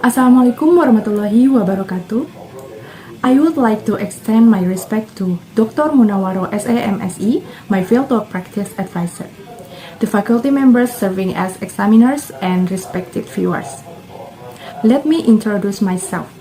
Assalamualaikum warahmatullahi wabarakatuh. I would like to extend my respect to Dr. Munawaro SAMSE, my fieldwork practice advisor, the faculty members serving as examiners, and respected viewers. Let me introduce myself.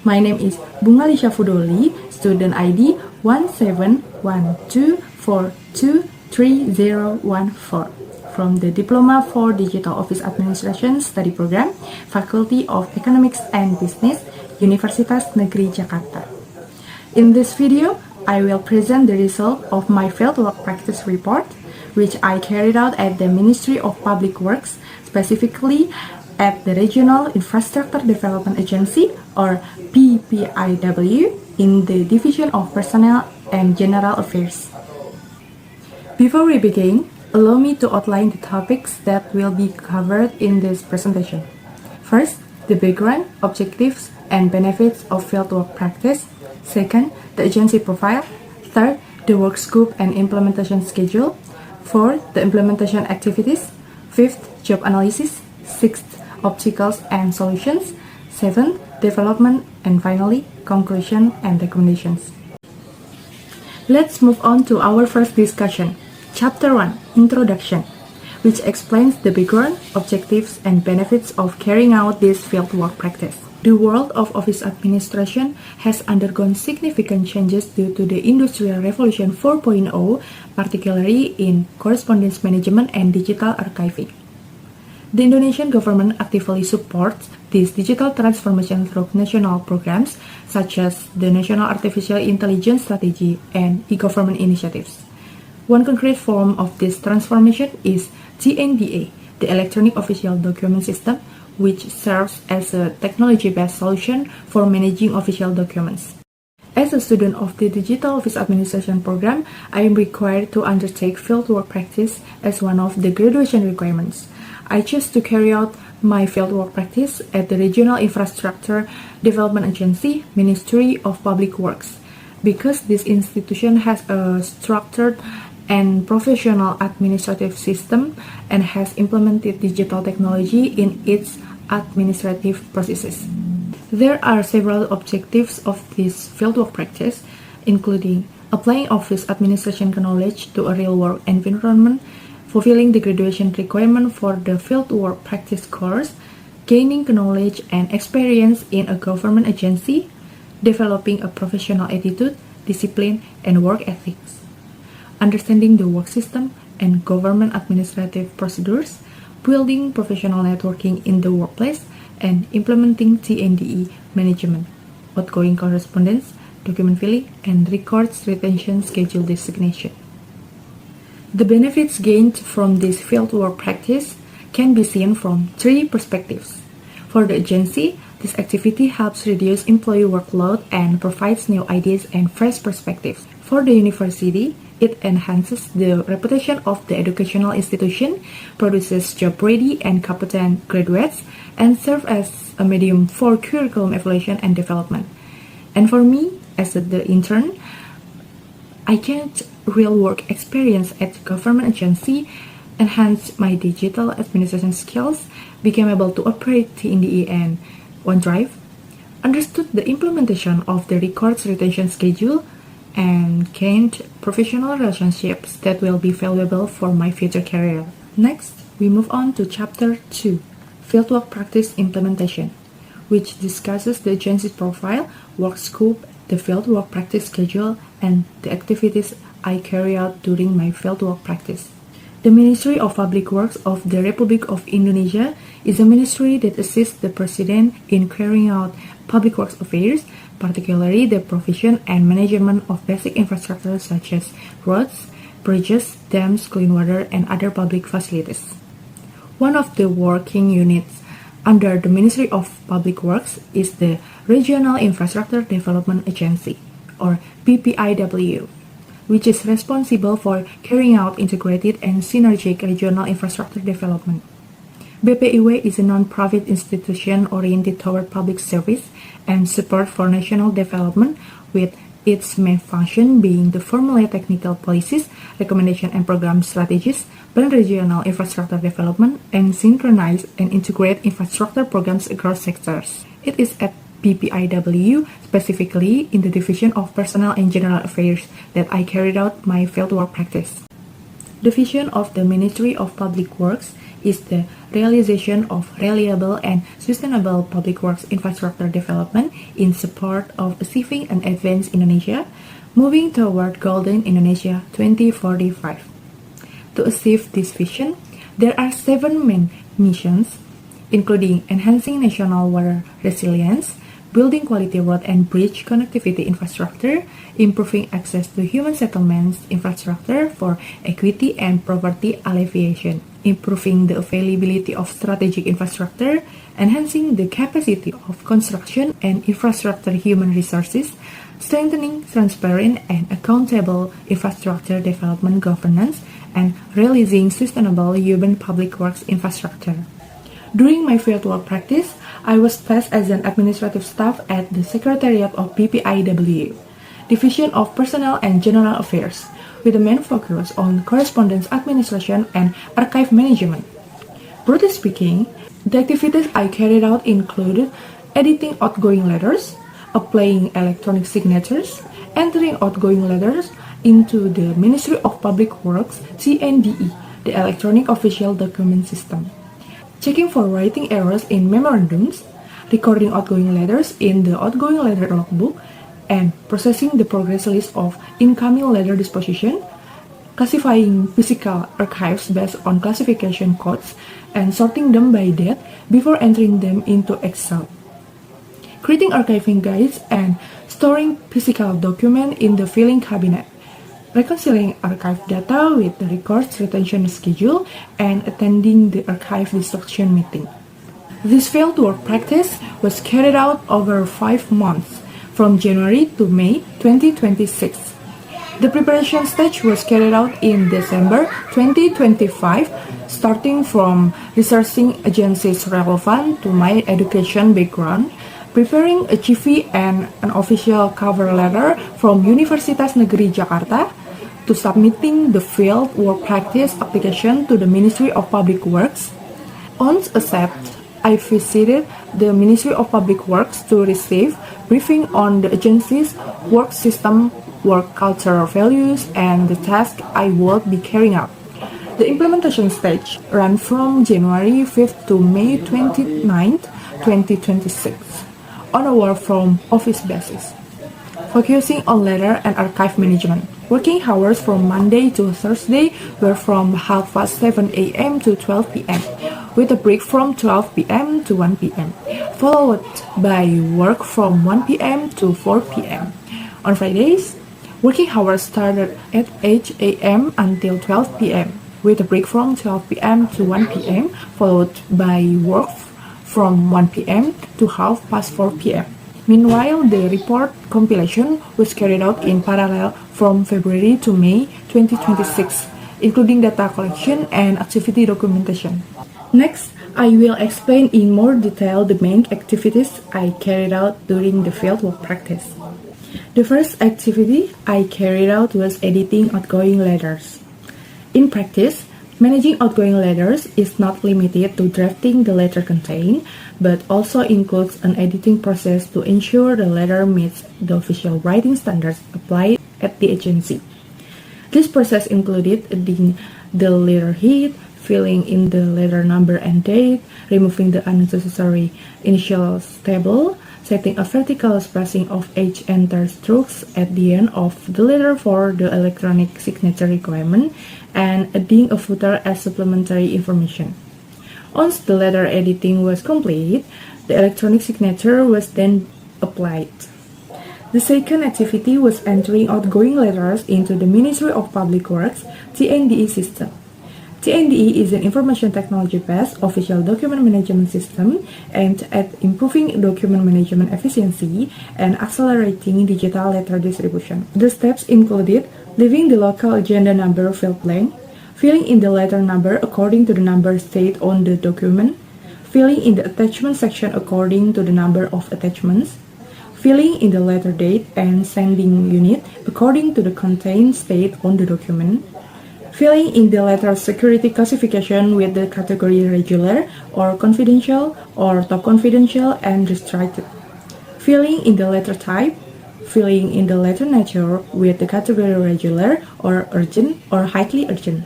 My name is Bunga Lisha Fudoli, student ID 1712423014 from the Diploma for Digital Office Administration Study Program, Faculty of Economics and Business, Universitas Negeri Jakarta. In this video, I will present the result of my fieldwork practice report, which I carried out at the Ministry of Public Works, specifically at the Regional Infrastructure Development Agency, or PPIW, in the Division of Personnel and General Affairs. Before we begin, allow me to outline the topics that will be covered in this presentation. First, the background, objectives, and benefits of fieldwork practice. Second, the agency profile. Third, the work scope and implementation schedule. Fourth, the implementation activities. Fifth, job analysis. Sixth, obstacles and solutions. Seventh, development. And finally, conclusion and recommendations. Let's move on to our first discussion. Chapter 1, Introduction, which explains the background, objectives, and benefits of carrying out this fieldwork practice. The world of office administration has undergone significant changes due to the Industrial Revolution 4.0, particularly in correspondence management and digital archiving. The Indonesian government actively supports this digital transformation through national programs such as the National Artificial Intelligence Strategy and e-government initiatives. One concrete form of this transformation is TNDA, the Electronic Official Document System, which serves as a technology-based solution for managing official documents. As a student of the Digital Office Administration program, I am required to undertake fieldwork practice as one of the graduation requirements. I chose to carry out my fieldwork practice at the Regional Infrastructure Development Agency, Ministry of Public Works, because this institution has a structured and professional administrative system and has implemented digital technology in its administrative processes. There are several objectives of this fieldwork practice, including applying office administration knowledge to a real-world environment, fulfilling the graduation requirement for the fieldwork practice course, gaining knowledge and experience in a government agency, developing a professional attitude, discipline, and work ethics, understanding the work system and government administrative procedures, building professional networking in the workplace, and implementing TNDE management, outgoing correspondence, document filling, and records retention schedule designation. The benefits gained from this fieldwork practice can be seen from three perspectives. For the agency, this activity helps reduce employee workload and provides new ideas and fresh perspectives. For the university, it enhances the reputation of the educational institution, produces job-ready and competent graduates, and serves as a medium for curriculum evaluation and development. And for me, as the intern, I gained real work experience at the government agency, enhanced my digital administration skills, became able to operate TNDE and OneDrive, understood the implementation of the records retention schedule, and gained professional relationships that will be valuable for my future career. Next, we move on to Chapter 2, Fieldwork Practice Implementation, which discusses the agency's profile, work scope, the fieldwork practice schedule, and the activities I carry out during my fieldwork practice. The Ministry of Public Works of the Republic of Indonesia is a ministry that assists the President in carrying out public works affairs, particularly the provision and management of basic infrastructure such as roads, bridges, dams, clean water, and other public facilities. One of the working units under the Ministry of Public Works is the Regional Infrastructure Development Agency, or PPIW, which is responsible for carrying out integrated and synergic regional infrastructure development. BPIW is a non-profit institution oriented toward public service and support for national development with its main function being to formulate technical policies, recommendation and program strategies, plan regional infrastructure development, and synchronize and integrate infrastructure programs across sectors. It is at PPIW, specifically in the Division of Personnel and General Affairs, that I carried out my fieldwork practice. The vision of the Ministry of Public Works is the realization of reliable and sustainable public works infrastructure development in support of achieving an advanced Indonesia, moving toward Golden Indonesia 2045. To achieve this vision, there are 7 main missions, including enhancing national water resilience, building quality road and bridge connectivity infrastructure, improving access to human settlements infrastructure for equity and poverty alleviation, improving the availability of strategic infrastructure, enhancing the capacity of construction and infrastructure human resources, strengthening transparent and accountable infrastructure development governance, and realizing sustainable urban public works infrastructure. During my fieldwork practice, I was tasked as an administrative staff at the Secretariat of PPIW, Division of Personnel and General Affairs, with a main focus on correspondence administration and archive management. Broadly speaking, the activities I carried out included editing outgoing letters, applying electronic signatures, entering outgoing letters into the Ministry of Public Works (CNDE), the Electronic Official Document System, checking for writing errors in memorandums, recording outgoing letters in the outgoing letter logbook, and processing the progress list of incoming letter disposition, classifying physical archives based on classification codes, and sorting them by date before entering them into Excel, creating archiving guides and storing physical documents in the filing cabinet, reconciling archive data with the records retention schedule, and attending the archive destruction meeting. This fieldwork practice was carried out over 5 months, from January to May 2026. The preparation stage was carried out in December 2025, starting from researching agencies relevant to my education background, preparing a CV and an official cover letter from Universitas Negeri Jakarta, to submitting the field work practice application to the Ministry of Public Works. Once accepted, I visited the Ministry of Public Works to receive briefing on the agency's work system, work cultural values, and the task I would be carrying out. The implementation stage ran from January 5th to May 29th, 2026, on a work from office basis, focusing on letter and archive management. Working hours from Monday to Thursday were from 7:30 a.m. to 12 p.m., with a break from 12 p.m. to 1 p.m., followed by work from 1 p.m. to 4 p.m. On Fridays, working hours started at 8 a.m. until 12 p.m., with a break from 12 p.m. to 1 p.m., followed by work from 1 p.m. to 4:30 p.m. Meanwhile, the report compilation was carried out in parallel from February to May 2026, including data collection and activity documentation. Next, I will explain in more detail the main activities I carried out during the fieldwork practice. The first activity I carried out was editing outgoing letters. In practice, managing outgoing letters is not limited to drafting the letter content, but also includes an editing process to ensure the letter meets the official writing standards applied at the agency. This process included adding the letter head, filling in the letter number and date, removing the unnecessary initials table, setting a vertical spacing of each enter strokes at the end of the letter for the electronic signature requirement, and adding a footer as supplementary information. Once the letter editing was complete, the electronic signature was then applied. The second activity was entering outgoing letters into the Ministry of Public Works (TNDE) system. TNDE is an information technology-based official document management system aimed at improving document management efficiency and accelerating digital letter distribution. The steps included leaving the local agenda number field blank, filling in the letter number according to the number stated on the document, filling in the attachment section according to the number of attachments, filling in the letter date and sending unit according to the content state on the document, filling in the letter security classification with the category regular or confidential or top confidential and restricted, filling in the letter type, filling in the letter nature with the category regular or urgent or highly urgent,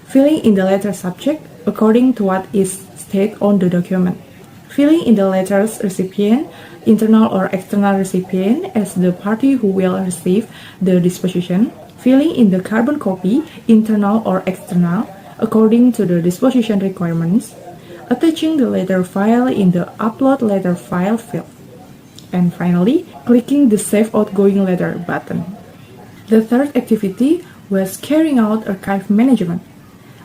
filling in the letter subject according to what is stated on the document, filling in the letter's recipient, internal or external recipient as the party who will receive the disposition, filling in the carbon copy, internal or external, according to the disposition requirements, attaching the letter file in the upload letter file field, and finally, clicking the Save Outgoing Letter button. The third activity was carrying out archive management.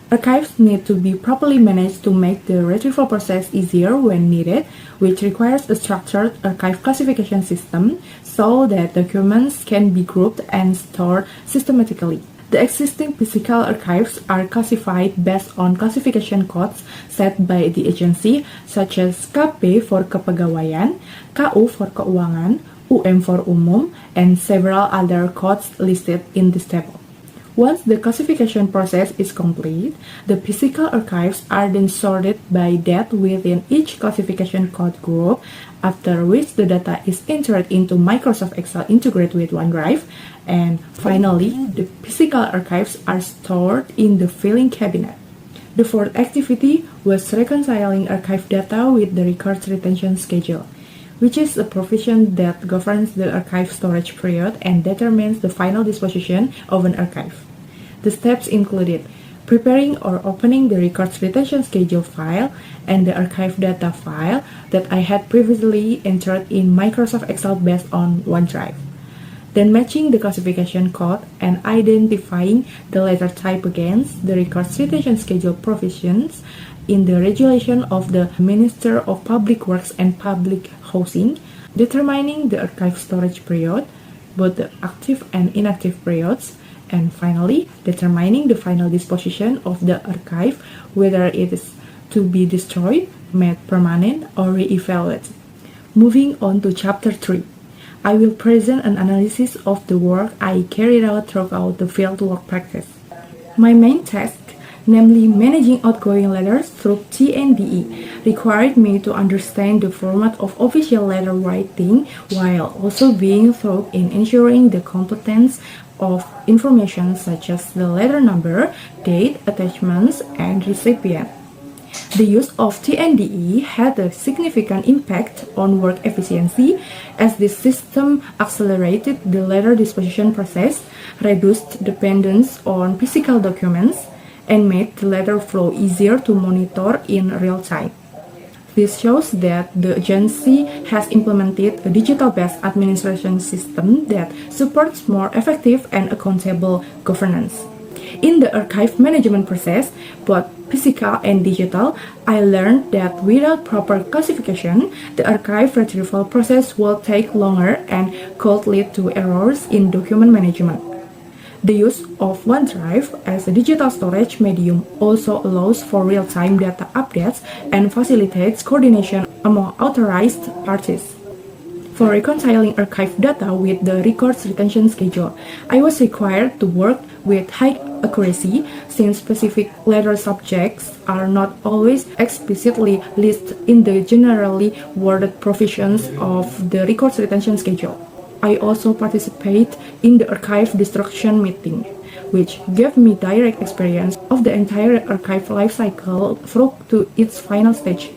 Archives need to be properly managed to make the retrieval process easier when needed, which requires a structured archive classification system so that documents can be grouped and stored systematically. The existing physical archives are classified based on classification codes set by the agency, such as KP for Kepegawaian, KU for Keuangan, UM for Umum, and several other codes listed in this table. Once the classification process is complete, the physical archives are then sorted by date within each classification code group, after which the data is entered into Microsoft Excel integrated with OneDrive, and finally, the physical archives are stored in the filing cabinet. The fourth activity was reconciling archive data with the records retention schedule, which is a provision that governs the archive storage period and determines the final disposition of an archive. The steps included preparing or opening the records retention schedule file and the archive data file that I had previously entered in Microsoft Excel based on OneDrive, then matching the classification code and identifying the letter type against the records retention schedule provisions in the regulation of the Minister of Public Works and Public Housing, determining the archive storage period, both the active and inactive periods, and finally, determining the final disposition of the archive, whether it is to be destroyed, made permanent, or re-evaluated. Moving on to Chapter 3, I will present an analysis of the work I carried out throughout the fieldwork practice. My main task, namely managing outgoing letters through TNDE, required me to understand the format of official letter writing while also being thorough in ensuring the competence of information such as the letter number, date, attachments, and recipient. The use of TNDE had a significant impact on work efficiency as this system accelerated the letter disposition process, reduced dependence on physical documents, and made the letter flow easier to monitor in real time. This shows that the agency has implemented a digital-based administration system that supports more effective and accountable governance. In the archive management process, both physical and digital, I learned that without proper classification, the archive retrieval process will take longer and could lead to errors in document management. The use of OneDrive as a digital storage medium also allows for real-time data updates and facilitates coordination among authorized parties. For reconciling archive data with the records retention schedule, I was required to work with high accuracy since specific letter subjects are not always explicitly listed in the generally worded provisions of the records retention schedule. I also participate in the archive destruction meeting, which gave me direct experience of the entire archive lifecycle through to its final stage.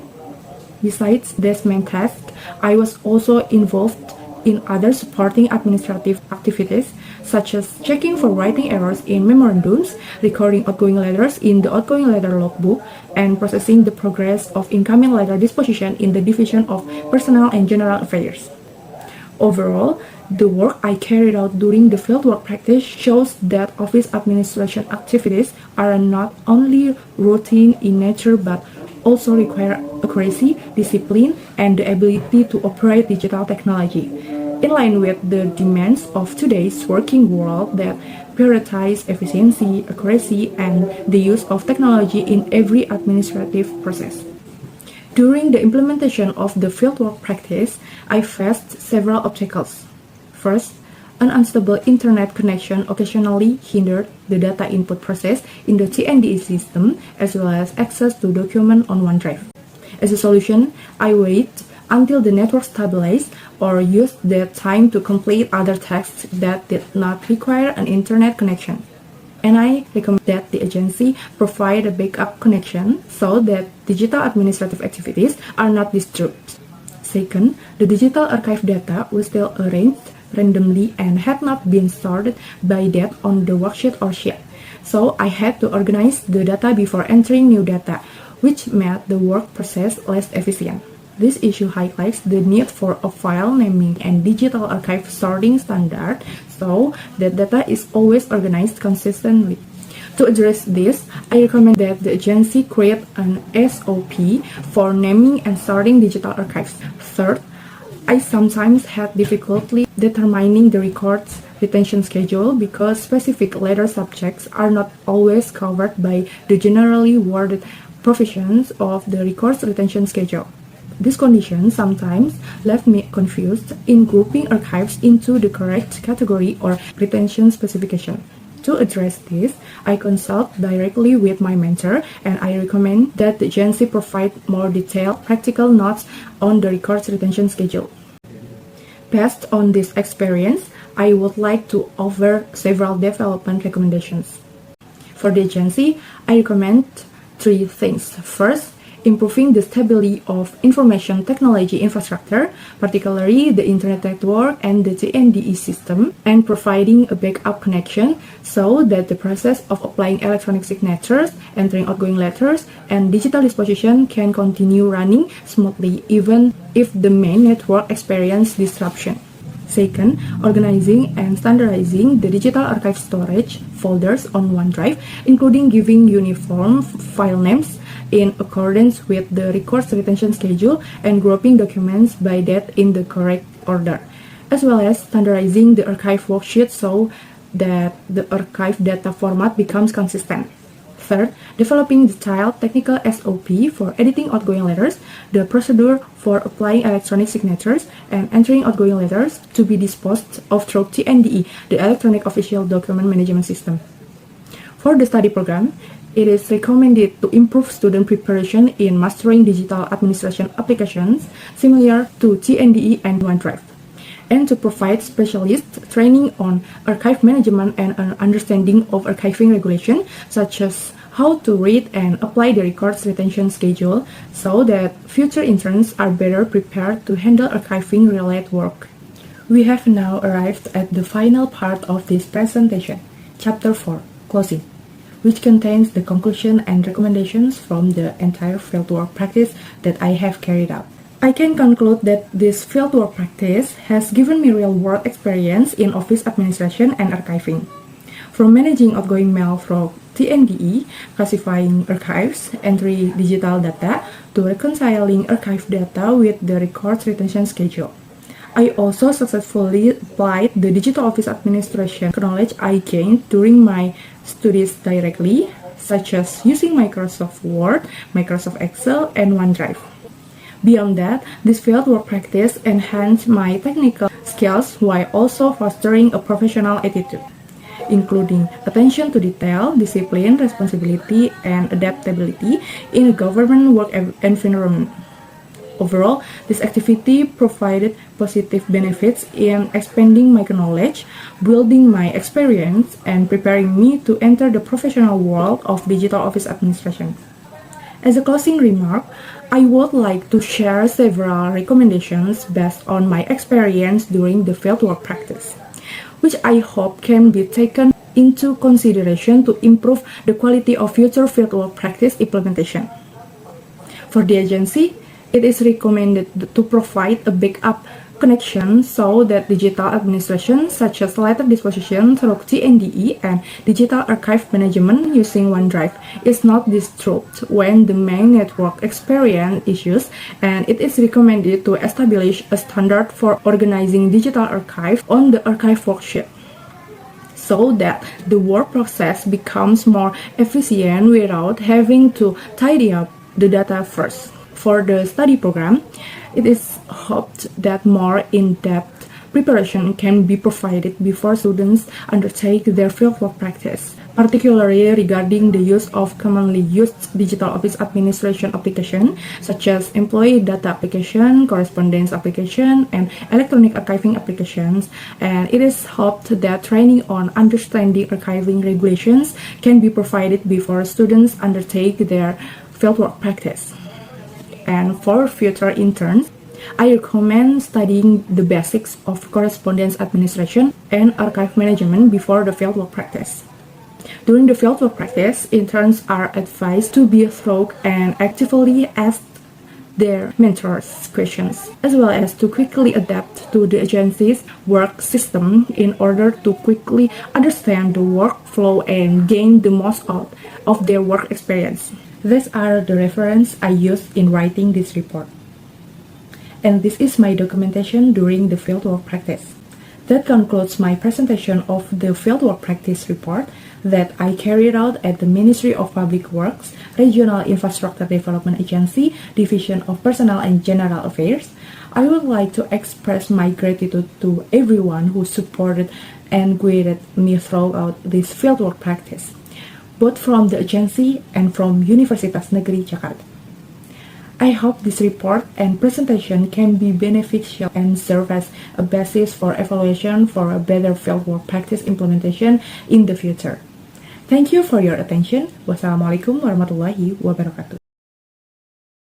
Besides this main task, I was also involved in other supporting administrative activities, such as checking for writing errors in memorandums, recording outgoing letters in the outgoing letter logbook, and processing the progress of incoming letter disposition in the Division of Personnel and General Affairs. Overall, the work I carried out during the fieldwork practice shows that office administration activities are not only routine in nature but also require accuracy, discipline, and the ability to operate digital technology, in line with the demands of today's working world that prioritize efficiency, accuracy, and the use of technology in every administrative process. During the implementation of the fieldwork practice, I faced several obstacles. First, an unstable internet connection occasionally hindered the data input process in the TNDE system, as well as access to documents on OneDrive. As a solution, I waited until the network stabilized or used that time to complete other tasks that did not require an internet connection. And I recommend that the agency provide a backup connection so that digital administrative activities are not disturbed. Second, the digital archive data was still arranged randomly and had not been sorted by date on the worksheet or sheet. So I had to organize the data before entering new data, which made the work process less efficient. This issue highlights the need for a file naming and digital archive sorting standard so that data is always organized consistently. To address this, I recommend that the agency create an SOP for naming and sorting digital archives. Third, I sometimes had difficulty determining the records retention schedule because specific letter subjects are not always covered by the generally worded provisions of the records retention schedule. This condition sometimes left me confused in grouping archives into the correct category or retention specification. To address this, I consult directly with my mentor, and I recommend that the agency provide more detailed practical notes on the records retention schedule. Based on this experience, I would like to offer several development recommendations. For the agency, I recommend three things. First, improving the stability of information technology infrastructure, particularly the internet network and the TNDE system, and providing a backup connection so that the process of applying electronic signatures, entering outgoing letters, and digital disposition can continue running smoothly even if the main network experiences disruption. Second, organizing and standardizing the digital archive storage folders on OneDrive, including giving uniform file names in accordance with the records retention schedule and grouping documents by date in the correct order, as well as standardizing the archive worksheet so that the archive data format becomes consistent. Third, developing detailed technical SOP for editing outgoing letters, the procedure for applying electronic signatures, and entering outgoing letters to be disposed of through TNDE, the Electronic Official Document Management System. For the study program, it is recommended to improve student preparation in mastering digital administration applications similar to TNDE and OneDrive, and to provide specialist training on archive management and an understanding of archiving regulation, such as how to read and apply the records retention schedule so that future interns are better prepared to handle archiving-related work. We have now arrived at the final part of this presentation, Chapter 4, Closing, which contains the conclusion and recommendations from the entire fieldwork practice that I have carried out. I can conclude that this fieldwork practice has given me real-world experience in office administration and archiving. From managing outgoing mail through TNDE, classifying archives, entering digital data, to reconciling archive data with the records retention schedule. I also successfully applied the digital office administration knowledge I gained during my studies directly, such as using Microsoft Word, Microsoft Excel, and OneDrive. Beyond that, this fieldwork practice enhanced my technical skills while also fostering a professional attitude, including attention to detail, discipline, responsibility, and adaptability in a government work environment. Overall, this activity provided positive benefits in expanding my knowledge, building my experience, and preparing me to enter the professional world of digital office administration. As a closing remark, I would like to share several recommendations based on my experience during the fieldwork practice, which I hope can be taken into consideration to improve the quality of future fieldwork practice implementation. For the agency, it is recommended to provide a backup connection so that digital administration such as letter disposition through TNDE and digital archive management using OneDrive is not disturbed when the main network experiences issues, and it is recommended to establish a standard for organizing digital archive on the archive worksheet so that the work process becomes more efficient without having to tidy up the data first. For the study program, it is hoped that more in-depth preparation can be provided before students undertake their fieldwork practice, particularly regarding the use of commonly used digital office administration applications such as employee data application, correspondence application, and electronic archiving applications. And it is hoped that training on understanding archiving regulations can be provided before students undertake their fieldwork practice. And for future interns, I recommend studying the basics of correspondence administration and archive management before the fieldwork practice. During the fieldwork practice, interns are advised to be thorough and actively ask their mentors questions, as well as to quickly adapt to the agency's work system in order to quickly understand the workflow and gain the most out of their work experience. These are the references I used in writing this report. And this is my documentation during the fieldwork practice. That concludes my presentation of the fieldwork practice report that I carried out at the Ministry of Public Works, Regional Infrastructure Development Agency, Division of Personnel and General Affairs. I would like to express my gratitude to everyone who supported and guided me throughout this fieldwork practice, both from the agency and from Universitas Negeri Jakarta. I hope this report and presentation can be beneficial and serve as a basis for evaluation for a better fieldwork practice implementation in the future. Thank you for your attention. Wassalamualaikum warahmatullahi wabarakatuh.